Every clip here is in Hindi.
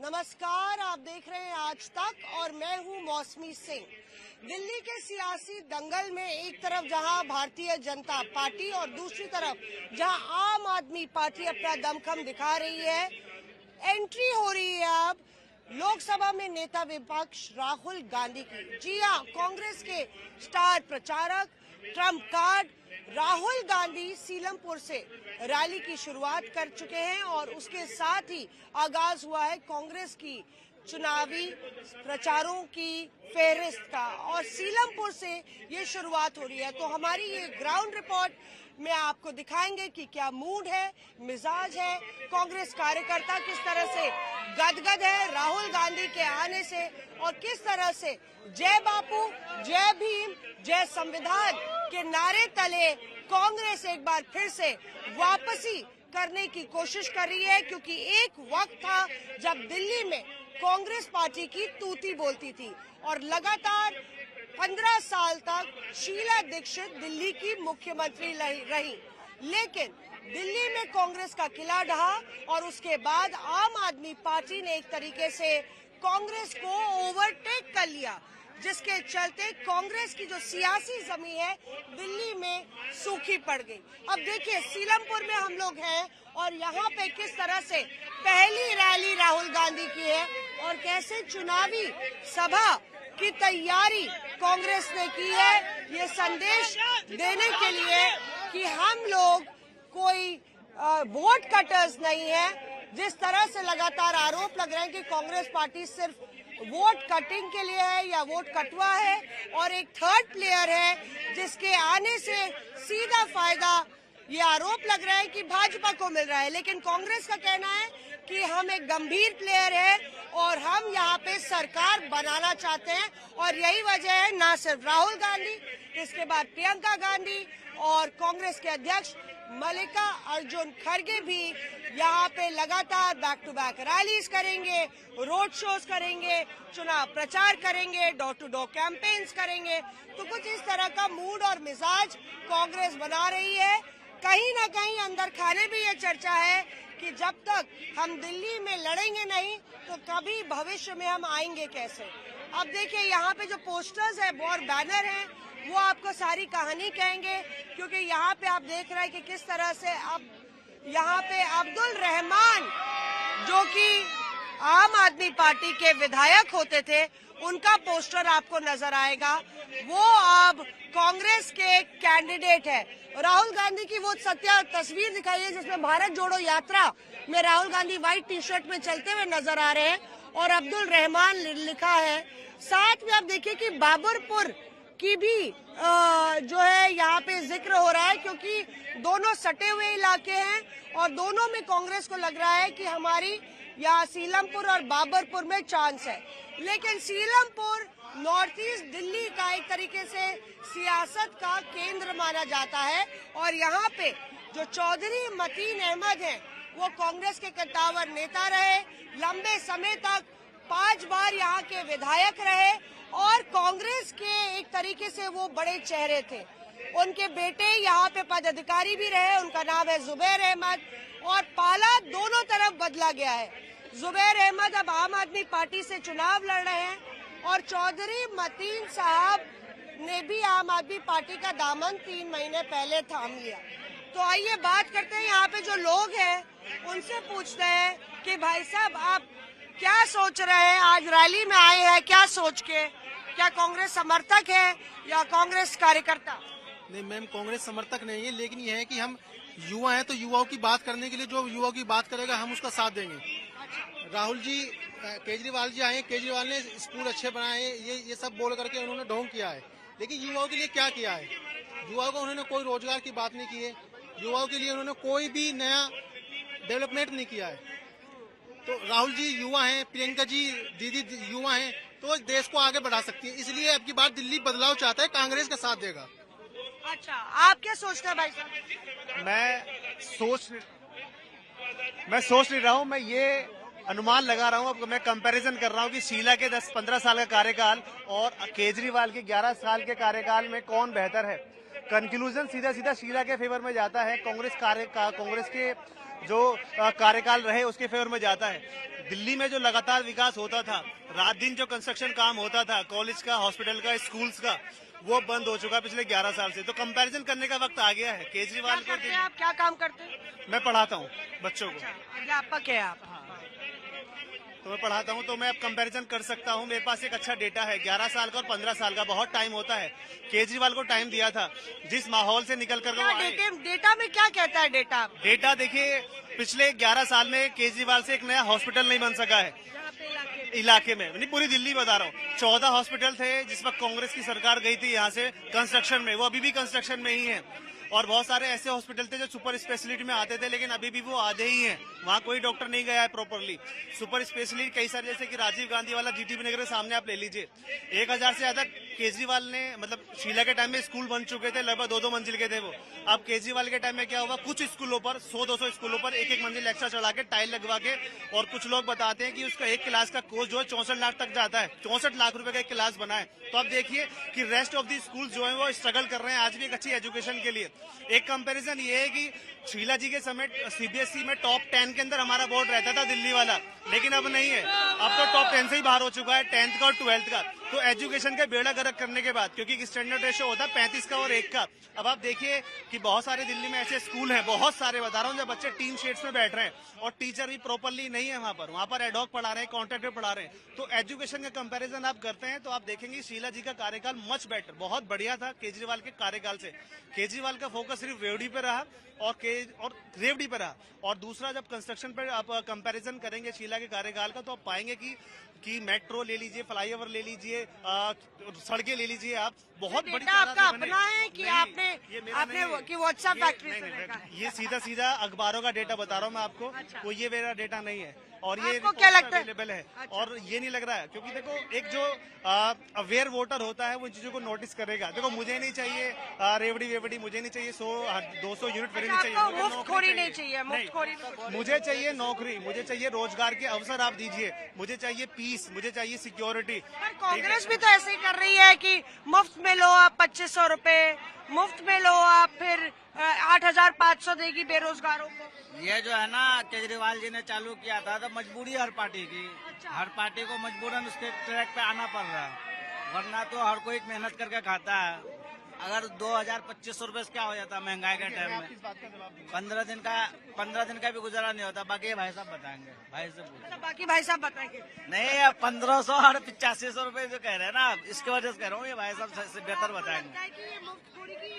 नमस्कार, आप देख रहे हैं आज तक और मैं हूं मौसमी सिंह। दिल्ली के सियासी दंगल में एक तरफ जहां भारतीय जनता पार्टी और दूसरी तरफ जहां आम आदमी पार्टी अपना दमखम दिखा रही है, एंट्री हो रही है अब लोकसभा में नेता विपक्ष राहुल गांधी की। जी हां, कांग्रेस के स्टार प्रचारक ट्रम्प कार्ड राहुल गांधी सीलमपुर से रैली की शुरुआत कर चुके हैं और उसके साथ ही आगाज हुआ है कांग्रेस की चुनावी प्रचारों की फेहरिस्त का और सीलमपुर से ये शुरुआत हो रही है। तो हमारी ये ग्राउंड रिपोर्ट में आपको दिखाएंगे कि क्या मूड है, मिजाज है, कांग्रेस कार्यकर्ता किस तरह से गदगद है राहुल गांधी के आने से और किस तरह से जय बापू, जय भीम, जय संविधान के नारे तले कांग्रेस एक बार फिर से वापसी करने की कोशिश कर रही है, क्योंकि एक वक्त था जब दिल्ली में कांग्रेस पार्टी की तूती बोलती थी और लगातार 15 साल तक शीला दीक्षित दिल्ली की मुख्यमंत्री रही, लेकिन दिल्ली में कांग्रेस का किला ढहा और उसके बाद आम आदमी पार्टी ने एक तरीके से कांग्रेस को ओवरटेक कर लिया, जिसके चलते कांग्रेस की जो सियासी जमीन है दिल्ली में सूखी पड़ गई। अब देखिए, सीलमपुर में हम लोग हैं और यहाँ पे किस तरह से पहली रैली राहुल गांधी की है और कैसे चुनावी सभा की तैयारी कांग्रेस ने की है, ये संदेश देने के लिए कि हम लोग कोई वोट कटर्स नहीं है। जिस तरह से लगातार आरोप लग रहे हैं कि कांग्रेस पार्टी सिर्फ वोट कटिंग के लिए है या वोट कटवा है और एक थर्ड प्लेयर है जिसके आने से सीधा फायदा, ये आरोप लग रहा है कि भाजपा को मिल रहा है। लेकिन कांग्रेस का कहना है कि हम एक गंभीर प्लेयर है और हम यहाँ पे सरकार बनाना चाहते हैं और यही वजह है ना सिर्फ राहुल गांधी, इसके बाद प्रियंका गांधी और कांग्रेस के अध्यक्ष मल्लिका अर्जुन खड़गे भी यहाँ पे लगातार बैक टू बैक रैलीज करेंगे, रोड शोज करेंगे, चुनाव प्रचार करेंगे, डोर टू डोर कैंपेन्स करेंगे। तो कुछ इस तरह का मूड और मिजाज कांग्रेस बना रही है। कहीं ना कहीं अंदर खाने भी ये चर्चा है कि जब तक हम दिल्ली में लड़ेंगे नहीं तो कभी भविष्य में हम आएंगे कैसे। अब देखिए, यहाँ पे जो पोस्टर्स है और बैनर हैं वो आपको सारी कहानी कहेंगे, क्योंकि यहाँ पे आप देख रहे हैं कि किस तरह से अब यहाँ पे अब्दुल रहमान, जो कि आम आदमी पार्टी के विधायक होते थे, उनका पोस्टर आपको नजर आएगा। वो अब कांग्रेस के कैंडिडेट है। राहुल गांधी की वो सत्या तस्वीर दिखाई है जिसमें भारत जोड़ो यात्रा में Rahul Gandhi white T shirt में चलते हुए नजर आ रहे हैं और अब्दुल रहमान लिखा है। साथ में आप देखिए कि बाबरपुर की भी जो है यहाँ पे जिक्र हो रहा है, क्योंकि दोनों सटे हुए इलाके हैं और दोनों में कांग्रेस को लग रहा है कि हमारी यहाँ सीलमपुर और बाबरपुर में चांस है। लेकिन सीलमपुर नॉर्थ ईस्ट दिल्ली का एक तरीके से सियासत का केंद्र माना जाता है और यहाँ पे जो चौधरी मतीन अहमद हैं वो कांग्रेस के कद्दावर नेता रहे, लंबे समय तक 5 बार यहाँ के विधायक रहे और कांग्रेस के एक तरीके से वो बड़े चेहरे थे। उनके बेटे यहाँ पे पदाधिकारी भी रहे, उनका नाम है जुबैर अहमद और पाला दोनों तरफ बदला गया है। जुबैर अहमद अब आम आदमी पार्टी से चुनाव लड़ रहे हैं और चौधरी मतीन साहब ने भी आम आदमी पार्टी का दामन 3 महीने पहले थाम लिया। तो आइए बात करते हैं, यहाँ पे जो लोग हैं उनसे पूछते हैं कि भाई साहब आप क्या सोच रहे हैं, आज रैली में आए हैं क्या सोच के, क्या कांग्रेस समर्थक है या कांग्रेस कार्यकर्ता? नहीं मैम, कांग्रेस समर्थक नहीं है, लेकिन यह है कि हम युवा हैं तो युवाओं की बात करने के लिए जो युवाओं की बात करेगा हम उसका साथ देंगे। राहुल जी, केजरीवाल जी आए, केजरीवाल ने स्कूल अच्छे बनाए, ये सब बोल करके उन्होंने ढोंग किया है, लेकिन युवाओं के लिए क्या किया है? युवाओं को उन्होंने कोई रोजगार की बात नहीं की है, युवाओं के लिए उन्होंने कोई भी नया डेवलपमेंट नहीं किया है। तो राहुल जी युवा हैं, प्रियंका जी दीदी युवा हैं, तो देश को आगे बढ़ा सकती है, इसलिए अब की बार दिल्ली बदलाव चाहता है, कांग्रेस का साथ देगा। अच्छा, आप क्या सोचते हैं भाई साहब? मैं सोच नहीं रहा हूँ, मैं ये अनुमान लगा रहा हूँ, अब मैं कंपैरिजन कर रहा हूँ कि शीला के 10-15 साल का कार्यकाल और केजरीवाल के 11 साल के कार्यकाल में कौन बेहतर है। कंक्लूजन सीधा सीधा शीला के फेवर में जाता है। कांग्रेस के जो कार्यकाल रहे उसके फेवर में जाता है। दिल्ली में जो लगातार विकास होता था, रात दिन जो कंस्ट्रक्शन काम होता था, कॉलेज का, हॉस्पिटल का, स्कूल्स का, वो बंद हो चुका है पिछले 11 साल से। तो कंपैरिजन करने का वक्त आ गया है। केजरीवाल क्या करते हैं आप, क्या काम करते हैं? मैं पढ़ाता हूँ बच्चों को, अध्यापक है आप? तो मैं पढ़ाता हूँ, तो मैं अब कंपैरिजन कर सकता हूँ। मेरे पास एक अच्छा डेटा है, 11 साल का और 15 साल का, बहुत टाइम होता है। केजरीवाल को टाइम दिया था, जिस माहौल से निकल कर वो आए। डेटा में क्या कहता है डेटा? डेटा देखिए, पिछले 11 साल में केजरीवाल से एक नया हॉस्पिटल नहीं बन सका है इलाके में, नहीं पूरी दिल्ली बता रहा हूँ। 14 हॉस्पिटल थे जिस वक्त कांग्रेस की सरकार गई थी यहाँ से कंस्ट्रक्शन में, वो अभी भी कंस्ट्रक्शन में ही है। और बहुत सारे ऐसे हॉस्पिटल थे जो सुपर स्पेशलिटी में आते थे, लेकिन अभी भी वो आधे ही हैं, वहाँ कोई डॉक्टर नहीं गया है प्रॉपरली। सुपर स्पेशलिटी कई सारे, जैसे कि राजीव गांधी वाला जीटीबी नगर के सामने आप ले लीजिए, 1000 से ज्यादा केजरीवाल ने, मतलब शीला के टाइम में स्कूल बन चुके थे, लगभग 2-2 मंजिल के थे वो। अब केजरीवाल के टाइम में क्या हुआ, कुछ स्कूलों पर 100-200 स्कूलों पर 1-1 मंजिल एक्स्ट्रा चढ़ा के, टाइल लगवा के, और कुछ लोग बताते हैं कि उसका एक क्लास का कोर्स जो है 64 लाख तक जाता है। 64 लाख रुपए का एक क्लास बना है। तो आप देखिए कि रेस्ट ऑफ दी स्कूल जो है वो स्ट्रगल कर रहे हैं आज भी एक अच्छी एजुकेशन के लिए। एक कंपैरिजन ये है कि शीला जी के समय सीबीएसई में टॉप 10 के अंदर हमारा बोर्ड रहता था दिल्ली वाला, लेकिन अब नहीं है। अब तो टॉप 10 से ही बाहर हो चुका है, 10th का और 12th का। तो एजुकेशन का बेड़ा गर्क करने के बाद, क्योंकि स्टैंडर्ड रेशो होता है 35 का और 1 का। अब आप देखिए कि बहुत सारे दिल्ली में ऐसे स्कूल हैं, बहुत सारे बता रहा हूँ, जब बच्चे टीन शेड्स में बैठ रहे हैं और टीचर भी प्रॉपरली नहीं है वहाँ पर एडॉक पढ़ा रहे हैं, कॉन्ट्रैक्टर पढ़ा रहे हैं। तो एजुकेशन का कंपैरिजन आप करते हैं तो आप देखेंगे शीला जी का कार्यकाल मच बेटर, बहुत बढ़िया था केजरीवाल के कार्यकाल से। केजरीवाल का फोकस सिर्फ रेवड़ी पे रहा और रेवड़ी पे रहा। और दूसरा, जब कंस्ट्रक्शन पे आप कंपैरिजन करेंगे शीला के कार्यकाल का, तो आप पाएंगे कि मेट्रो ले लीजिए, फ्लाईओवर ले लीजिए, सड़कें ले लीजिए, आप बहुत बड़ी आपका अपना है कि आपने कि व्हाट्सएप फैक्ट्री से देखा है? ये सीधा अखबारों का डेटा बता रहा हूँ मैं आपको। अच्छा। वो ये मेरा डेटा नहीं है, और ये आपको क्या लगता है? अवेलेबल है। अच्छा। और ये नहीं लग रहा है, क्योंकि देखो एक जो अवेयर वोटर होता है वो चीजों को नोटिस करेगा। देखो मुझे नहीं चाहिए रेवड़ी वेवड़ी, मुझे नहीं चाहिए 100-200 यूनिट फ्री नहीं चाहिए, मुझे मुफ्तखोरी नहीं चाहिए, मुफ्तखोरी मुझे चाहिए नौकरी, मुझे चाहिए रोजगार के अवसर आप दीजिए, मुझे चाहिए पीस, मुझे चाहिए सिक्योरिटी। पर कांग्रेस भी तो ऐसे ही कर रही है कि मुफ्त में लो आप 2500 रुपए, मुफ्त में लो आप, फिर 8500 देगी बेरोजगारों को। ये जो है ना केजरीवाल जी ने चालू किया था, तो मजबूरी हर पार्टी की, हर पार्टी को मजबूरन उसके ट्रैक पे आना पड़ रहा है, वरना तो हर कोई मेहनत करके खाता है। अगर 2000-2500 रुपए से क्या हो जाता महंगाई के टाइम में? 15 दिन का भी गुजारा नहीं होता। बाकी भाई साहब बताएंगे, भाई से पूछो। बाकी भाई साहब बताएंगे। नहीं, अब 1500 और 8500 रुपए जो कह रहे हैं ना, इसके वजह से कह रहा हूँ, ये भाई साहब से बेहतर बताएंगे।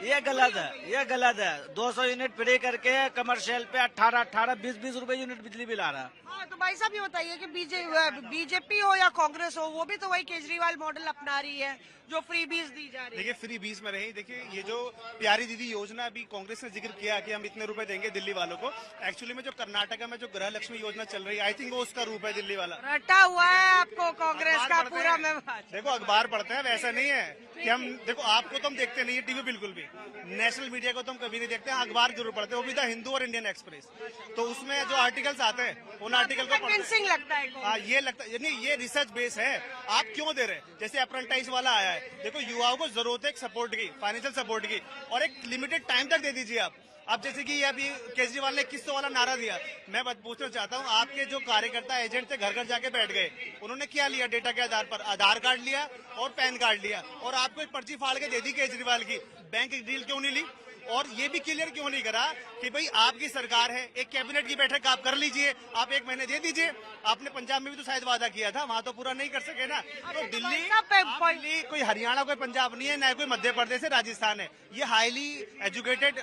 ये गलत है, ये गलत है। 200 यूनिट फ्री करके कमर्शियल पे 18-20 रुपए यूनिट बिजली बिल आ रहा है। हाँ, तो भाई साहब ये बताइए कि बीजेपी हो या कांग्रेस हो, वो भी तो वही केजरीवाल मॉडल अपना रही है जो फ्री बीज दी जा रही है। देखिए फ्री बीज में रही, देखिए ये जो प्यारी दीदी योजना अभी कांग्रेस ने जिक्र किया कि हम इतने रुपए देंगे दिल्ली वालों को, एक्चुअली में जो कर्नाटका में जो गृह लक्ष्मी योजना चल रही है, आई थिंक वो उसका रूप है दिल्ली वाला। रटा हुआ है आपको कांग्रेस का पूरा। देखो अखबार पढ़ते हैं, वैसा नहीं है कि हम, देखो आपको तो हम देखते नहीं है टीवी बिल्कुल भी, नेशनल मीडिया को तो हम कभी नहीं देखते हैं, अखबार जरूर पढ़ते हैं, वो भी द हिंदू और इंडियन एक्सप्रेस। तो उसमें जो आर्टिकल्स आते हैं उन आर्टिकल को कन्विंसिंग लगता है। हाँ, ये लगता है, नहीं ये रिसर्च बेस है। आप क्यों दे रहे हैं? जैसे अप्रेंटाइज वाला आया है, देखो युवाओं को जरूरत है एक सपोर्ट की, फाइनेंशियल सपोर्ट की, और एक लिमिटेड टाइम तक दे दीजिए आप। अब जैसे कि अभी केजरीवाल ने किस्तों वाला नारा दिया, मैं पूछना चाहता हूँ, आपके जो कार्यकर्ता एजेंट थे घर घर जाके बैठ गए, उन्होंने क्या लिया डेटा के आधार पर? आधार कार्ड लिया और पैन कार्ड लिया, और आपको एक पर्ची फाड़ के दे दी केजरीवाल की। बैंक डील क्यों नहीं ली? और ये भी क्लियर क्यों नहीं करा कि भाई आपकी सरकार है, एक कैबिनेट की बैठक आप कर लीजिए, आप 1 महीने दे दीजिए। आपने पंजाब में भी तो शायद वादा किया था, वहां तो पूरा नहीं कर सके ना। तो दिल्ली कोई हरियाणा कोई पंजाब नहीं है, ना कोई मध्य प्रदेश है, राजस्थान है। ये हाईली एजुकेटेड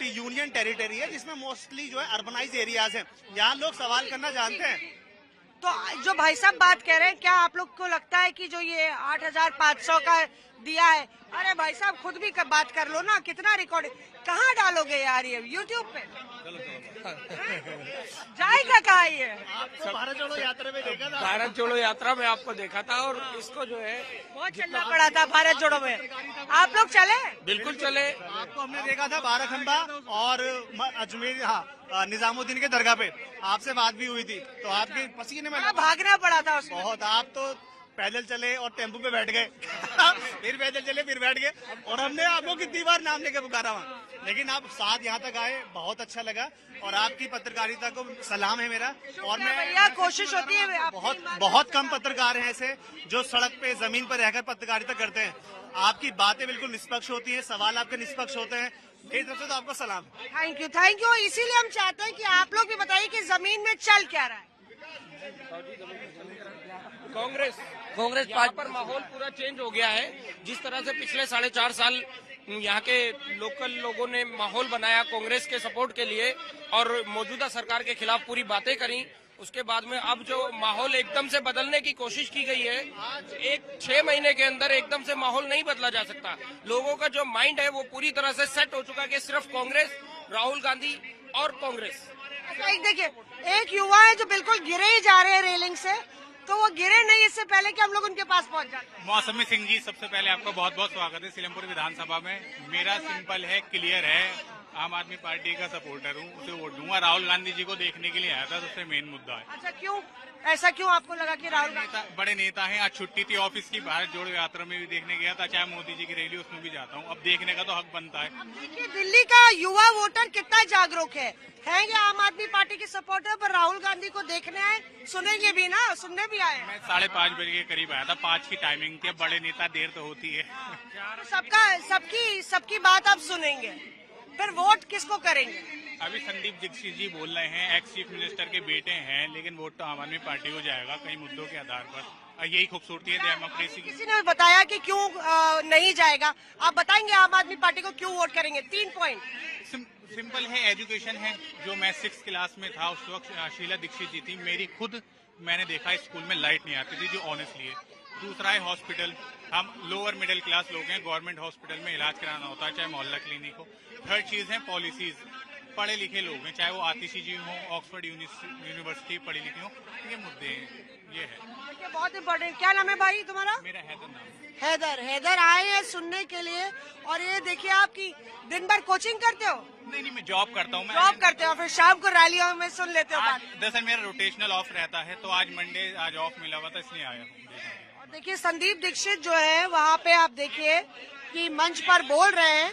यूनियन टेरिटरी है, जिसमें मोस्टली जो है अर्बनाइज एरियाज हैं। यहाँ लोग सवाल करना जानते हैं। तो जो भाई साहब बात कह रहे हैं, क्या आप लोग को लगता है कि जो ये 8500 का दिया है, अरे भाई साहब खुद भी बात कर लो ना, कितना रिकॉर्ड कहाँ डालोगे यार ये यूट्यूब पे? जाएगा कहाँ ये? आपको भारत जोड़ो यात्रा में देखा था? भारत जोड़ो यात्रा में आपको देखा था, और इसको जो है बहुत चलना पड़ा था भारत जोड़ो में। आप लोग चले? बिल्कुल चले। आपको हमने देखा था बाराखंबा और अजमेर, हाँ निजामुद्दीन के दरगाह पे आपसे बात भी हुई थी, तो आपके पसीने में भागना पड़ा था उसमें। बहुत। आप तो पैदल चले और टेम्पो पे बैठ गए। फिर पैदल चले, फिर बैठ गए, और हमने आपको कितनी बार नाम लेके पुकारा वहाँ, लेकिन आप साथ यहाँ तक आए, बहुत अच्छा लगा। और आपकी पत्रकारिता को सलाम है मेरा। और मैं भैया कोशिश होती है, बहुत कम पत्रकार हैं ऐसे जो सड़क पे जमीन पर रहकर पत्रकारिता करते हैं। आपकी बातें बिल्कुल निष्पक्ष होती हैं, सवाल आपके निष्पक्ष होते हैं, मेरी तरफ से तो आपको सलाम। Thank you. इसीलिए हम चाहते हैं कि आप लोग भी बताइए कि जमीन में चल क्या रहा है। कांग्रेस यहाँ पर माहौल पूरा चेंज हो गया है। जिस तरह से पिछले 4.5 साल यहाँ के लोकल लोगों ने माहौल बनाया कांग्रेस के सपोर्ट के लिए और मौजूदा सरकार के खिलाफ पूरी बातें करी, उसके बाद में अब जो माहौल एकदम से बदलने की कोशिश की गई है, 6 महीने के अंदर एकदम से माहौल नहीं बदला जा सकता। लोगों का जो माइंड है वो पूरी तरह से सेट हो चुका है कि सिर्फ कांग्रेस, राहुल गांधी और कांग्रेस। एक देखिए, एक युवा है जो बिल्कुल गिरे ही जा रहे हैं रेलिंग से, तो वो गिरे नहीं इससे पहले कि हम लोग उनके पास पहुंच जाते हैं। मौसमी सिंह जी, सबसे पहले आपका बहुत बहुत स्वागत है सीलमपुर विधानसभा में। मेरा सिंपल है, क्लियर है, आम आदमी पार्टी का सपोर्टर हूँ, उसे वोट दूंगा। राहुल गांधी जी को देखने के लिए आया था, सबसे मेन मुद्दा है। अच्छा, क्यों ऐसा क्यों आपको लगा कि राहुल गांधी? बड़े नेता हैं, आज छुट्टी थी ऑफिस की, भारत जोड़ो यात्रा में भी देखने गया था, चाहे मोदी जी की रैली उसमें भी जाता हूँ, अब देखने का तो हक बनता है। देखिए, दिल्ली का युवा वोटर कितना जागरूक है ये आम आदमी पार्टी के सपोर्टर, पर राहुल गांधी को देखने आए, सुनेंगे भी ना, सुनने भी आए। मैं 5:30 बजे के करीब आया था, 5 की टाइमिंग थी, बड़े नेता देर तो होती है। तो सबकी बात आप सुनेंगे, फिर वोट किसको करेंगे? अभी संदीप दीक्षित जी बोल रहे हैं, एक्स चीफ मिनिस्टर के बेटे हैं, लेकिन वोट तो आम आदमी पार्टी को जाएगा कई मुद्दों के आधार पर। यही खूबसूरती है डेमोक्रेसी की। किसी ने बताया कि क्यों नहीं जाएगा, आप बताएंगे आम आदमी पार्टी को क्यों वोट करेंगे? 3 पॉइंट। सिंपल है, एजुकेशन है। जो मैं 6th क्लास में था उस वक्त शीला दीक्षित जी थी, मैंने देखा स्कूल में लाइट नहीं आती थी, जो ऑनेस्टली है। दूसरा है हॉस्पिटल, हम लोअर मिडिल क्लास लोग हैं, गवर्नमेंट हॉस्पिटल में इलाज कराना होता है, चाहे मोहल्ला क्लिनिक हो। थर्ड चीज है पॉलिसीज, पढ़े लिखे लोग हैं, चाहे वो आतिशी जी हो, ऑक्सफोर्ड यूनिवर्सिटी पढ़ी लिखी हो, ये मुद्दे हैं, ये है बहुत इम्पोर्टेंट। क्या नाम है भाई तुम्हारा? मेरा हैदर नाम। हैदर आए हैं सुनने के लिए। और ये देखिए, आपकी दिन भर कोचिंग करते हो? नहीं, मैं जॉब करता हूँ। जॉब करते हो, फिर शाम को रैलियों में सुन लेते हो बात? दरअसल मेरा रोटेशनल ऑफ रहता है, तो आज मंडे आज ऑफ मिला हुआ था, इसलिए आया हूँ। और देखिए, संदीप दीक्षित जो है वहाँ पे आप देखिए कि मंच पर बोल रहे हैं,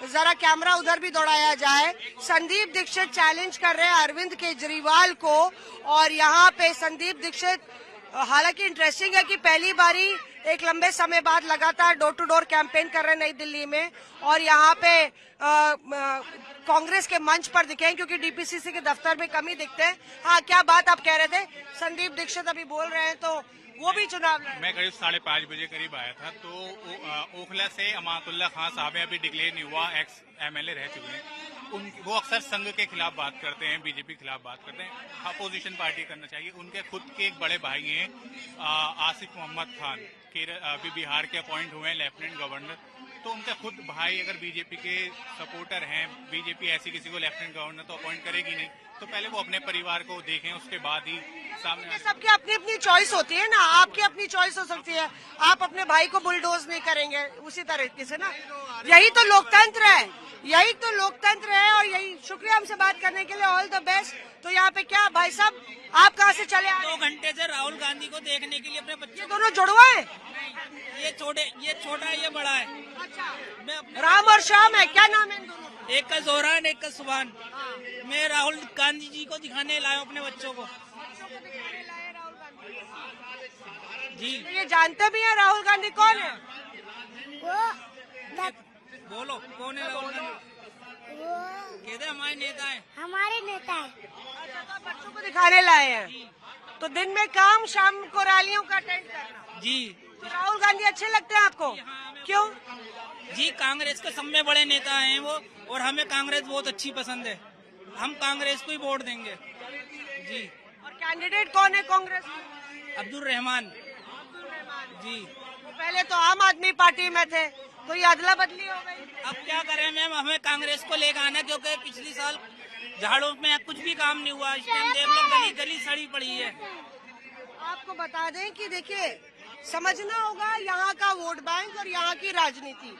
जरा कैमरा उधर भी दौड़ाया जाए। संदीप दीक्षित चैलेंज कर रहे हैं अरविंद केजरीवाल को, और यहाँ पे संदीप दीक्षित, हालांकि इंटरेस्टिंग है कि पहली बारी एक लंबे समय बाद लगातार डोर टू डोर कैंपेन कर रहे हैं नई दिल्ली में, और यहाँ पे कांग्रेस के मंच पर दिखे, क्योंकि डीपीसीसी के दफ्तर में कम ही दिखते हैं। हाँ, क्या बात आप कह रहे थे? संदीप दीक्षित अभी बोल रहे हैं, तो वो भी चुनाव लड़। मैं करीब 5:30 बजे करीब आया था, तो ओखला से अमातुल्ला खान साहब है, अभी डिक्लेयर नहीं हुआ, एक्स MLA रह चुके हैं। वो अक्सर संघ के खिलाफ बात करते हैं, बीजेपी के खिलाफ बात करते हैं। अपोजिशन पार्टी करना चाहिए। उनके खुद के एक बड़े भाई हैं आसिफ मोहम्मद खान, अभी बिहार के अपॉइंट हुए हैं लेफ्टिनेंट गवर्नर, तो उनका खुद भाई अगर बीजेपी के सपोर्टर हैं, बीजेपी ऐसी किसी को लेफ्टिनेंट गवर्नर तो अपॉइंट करेगी नहीं, तो पहले वो अपने परिवार को देखें, उसके बाद ही सामने। सबकी अपनी अपनी चॉइस होती है ना, आपकी अपनी चॉइस हो सकती है, आप अपने भाई को बुलडोज नहीं करेंगे उसी तरीके से ना। यही तो लोकतंत्र है, यही तो लोकतंत्र है। और यही, शुक्रिया हमसे बात करने के लिए, ऑल द बेस्ट। तो यहाँ पे क्या भाई साहब, आप कहाँ से चले आए? 2 घंटे से राहुल गांधी को देखने के लिए अपने बच्चे। ये दोनों जुड़वा है? ये छोटा है, ये बड़ा है। मैं राम और श्याम है, क्या नाम है इन दोनों का? एक का जोहरान, एक का सुभान। मैं राहुल गांधी जी को दिखाने लाया हूँ अपने बच्चों को। जी, तो ये जानते भी हैं राहुल गांधी कौन है? बोलो कौन है राहुल गांधी? कहते हमारे नेता है। हमारे नेता है। अच्छा, तो आप बच्चों को दिखाने लाए हैं, तो दिन में काम, शाम को रैलियों का अटेंड करना। जी, तो राहुल गांधी अच्छे लगते हैं आपको? क्यों? जी, कांग्रेस के सब में बड़े नेता हैं वो, और हमें कांग्रेस बहुत अच्छी पसंद है, हम कांग्रेस को ही वोट देंगे। जी। और कैंडिडेट कौन है कांग्रेस में? अब्दुल रहमान जी। तो पहले तो आम आदमी पार्टी में थे, तो ये अदला बदली हो गई। अब क्या करें मैम, हमें कांग्रेस को लेकर आना, क्योंकि पिछली साल झाड़ों में कुछ भी काम नहीं हुआ, इस टाइम देख लो गली गली सड़ी पड़ी है। आपको बता दें कि देखिए, समझना होगा यहाँ का वोट बैंक और यहाँ की राजनीति।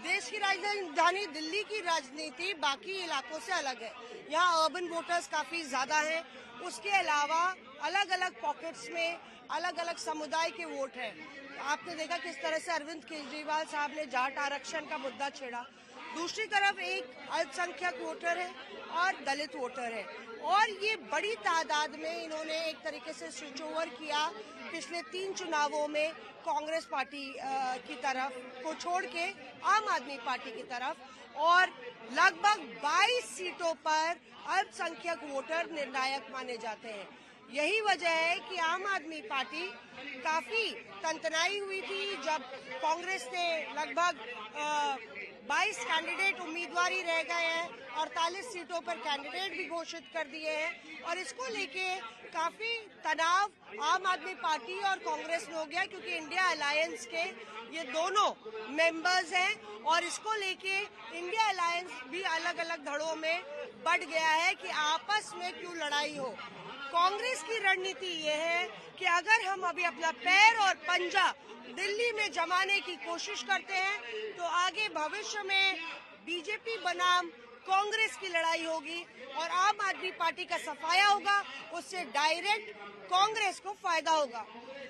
देश की राजधानी दिल्ली की राजनीति बाकी इलाकों से अलग है। यहाँ अर्बन वोटर्स काफी ज्यादा हैं, उसके अलावा अलग अलग पॉकेट्स में अलग अलग समुदाय के वोट हैं। आपने देखा किस तरह से अरविंद केजरीवाल साहब ने जाट आरक्षण का मुद्दा छेड़ा। दूसरी तरफ एक अल्पसंख्यक वोटर है और दलित वोटर है, और ये बड़ी तादाद में इन्होंने एक तरीके से स्विच ओवर किया पिछले 3 चुनावों में कांग्रेस पार्टी की तरफ को छोड़ के आम आदमी पार्टी की तरफ, और लगभग 22 सीटों पर अल्पसंख्यक वोटर निर्णायक माने जाते हैं। यही वजह है कि आम आदमी पार्टी काफी तंतनाई हुई थी जब कांग्रेस ने लगभग 22 कैंडिडेट उम्मीदवार रह गए हैं, 48 सीटों पर कैंडिडेट भी घोषित कर दिए हैं, और इसको लेके काफी तनाव आम आदमी पार्टी और कांग्रेस में हो गया, क्योंकि इंडिया अलायंस के ये दोनों मेंबर्स हैं, और इसको लेके इंडिया अलायंस भी अलग अलग धड़ों में बढ़ गया है कि आपस में क्यों लड़ाई हो। कांग्रेस की रणनीति ये है कि अगर हम अभी अपना पैर और पंजा दिल्ली में जमाने की कोशिश करते हैं तो आगे भविष्य में बीजेपी बनाम कांग्रेस की लड़ाई होगी और आम आदमी पार्टी का सफाया होगा, उससे डायरेक्ट कांग्रेस को फायदा होगा।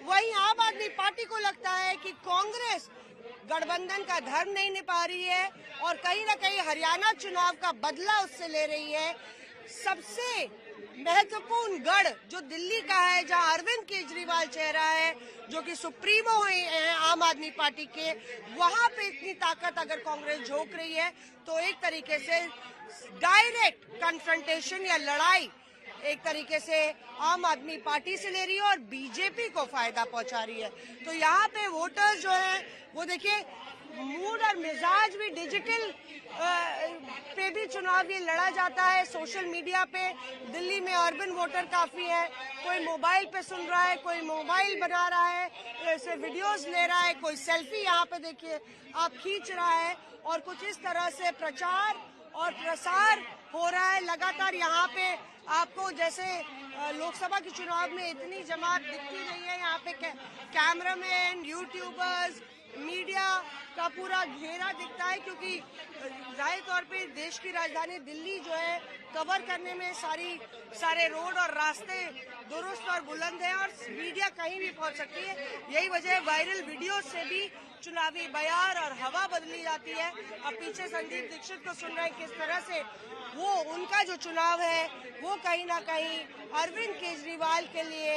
वहीं आम आदमी पार्टी को लगता है कि कांग्रेस गठबंधन का धर्म नहीं निभा रही है और कहीं ना कहीं हरियाणा चुनाव का बदला उससे ले रही है। सबसे महत्वपूर्ण गढ़ जो दिल्ली का है, जहां अरविंद केजरीवाल चेहरा है जो कि सुप्रीमो है आम आदमी पार्टी के, वहां पे इतनी ताकत अगर कांग्रेस झोंक रही है तो एक तरीके से डायरेक्ट कन्फ्रंटेशन या लड़ाई एक तरीके से आम आदमी पार्टी से ले रही है और बीजेपी को फायदा पहुंचा रही है। तो यहाँ पे वोटर्स जो है वो देखिए मूड और मिजाज भी डिजिटल पे भी चुनाव ये लड़ा जाता है। सोशल मीडिया पे दिल्ली में अर्बन वोटर काफी है, कोई मोबाइल पे सुन रहा है, कोई मोबाइल बना रहा है, ऐसे वीडियोस ले रहा है, कोई सेल्फी यहाँ पे देखिए आप खींच रहा है, और कुछ इस तरह से प्रचार और प्रसार हो रहा है लगातार। यहाँ पे आपको जैसे लोकसभा के चुनाव में इतनी जमात दिखती नहीं है, यहाँ पे कैमरामैन, यूट्यूबर्स, मीडिया का पूरा घेरा दिखता है, क्योंकि जाहिर तौर पे देश की राजधानी दिल्ली जो है कवर करने में सारे रोड और रास्ते दुरुस्त और बुलंद हैं और मीडिया कहीं भी पहुंच सकती है। यही वजह है वायरल वीडियो से भी चुनावी बयार और हवा बदली जाती है। अब पीछे संदीप दीक्षित को सुन रहे हैं किस तरह से वो उनका जो चुनाव है वो कहीं ना कहीं अरविंद केजरीवाल के लिए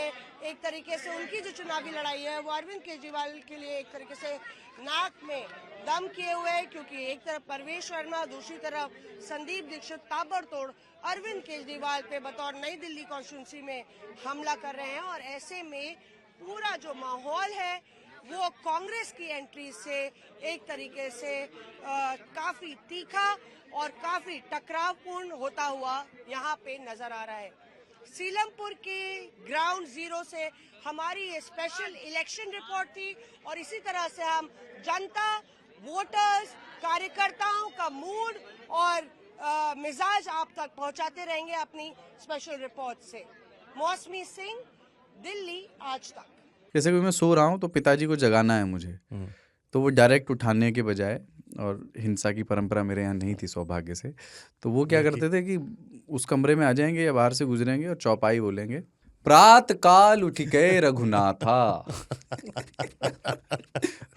एक तरीके से उनकी जो चुनावी लड़ाई है वो अरविंद केजरीवाल के लिए एक तरीके से नाक में दम किए हुए है, क्योंकि एक तरफ परवेश वर्मा, दूसरी तरफ संदीप दीक्षित ताबड़तोड़ अरविंद केजरीवाल पे बतौर नई दिल्ली कॉन्स्टिट्यूंसी में हमला कर रहे हैं। और ऐसे में पूरा जो माहौल है वो कांग्रेस की एंट्री से एक तरीके से काफी तीखा और काफी टकरावपूर्ण होता हुआ यहाँ पे नजर आ रहा है। सीलमपुर के ग्राउंड जीरो से हमारी ये स्पेशल इलेक्शन रिपोर्ट थी, और इसी तरह से हम जनता, वोटर्स, कार्यकर्ताओं का मूड और मिजाज आप तक पहुंचाते रहेंगे अपनी स्पेशल रिपोर्ट से। मौसमी सिंह, दिल्ली आज तक। जैसे कि मैं सो रहा हूँ तो पिताजी को जगाना है मुझे, तो वो डायरेक्ट उठाने के बजाय, और हिंसा की परंपरा मेरे यहाँ नहीं थी सौभाग्य से, तो वो क्या करते थे कि उस कमरे में आ जाएंगे या बाहर से गुजरेंगे और चौपाई बोलेंगे, प्रात काल उठ के रघुनाथा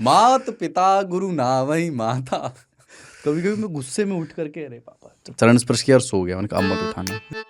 मात पिता गुरु नावही माता। कभी कभी मैं गुस्से में उठ करके अरे पापा चरण स्पर्श किया और सो गया, मैंने कहा अब मत उठाना।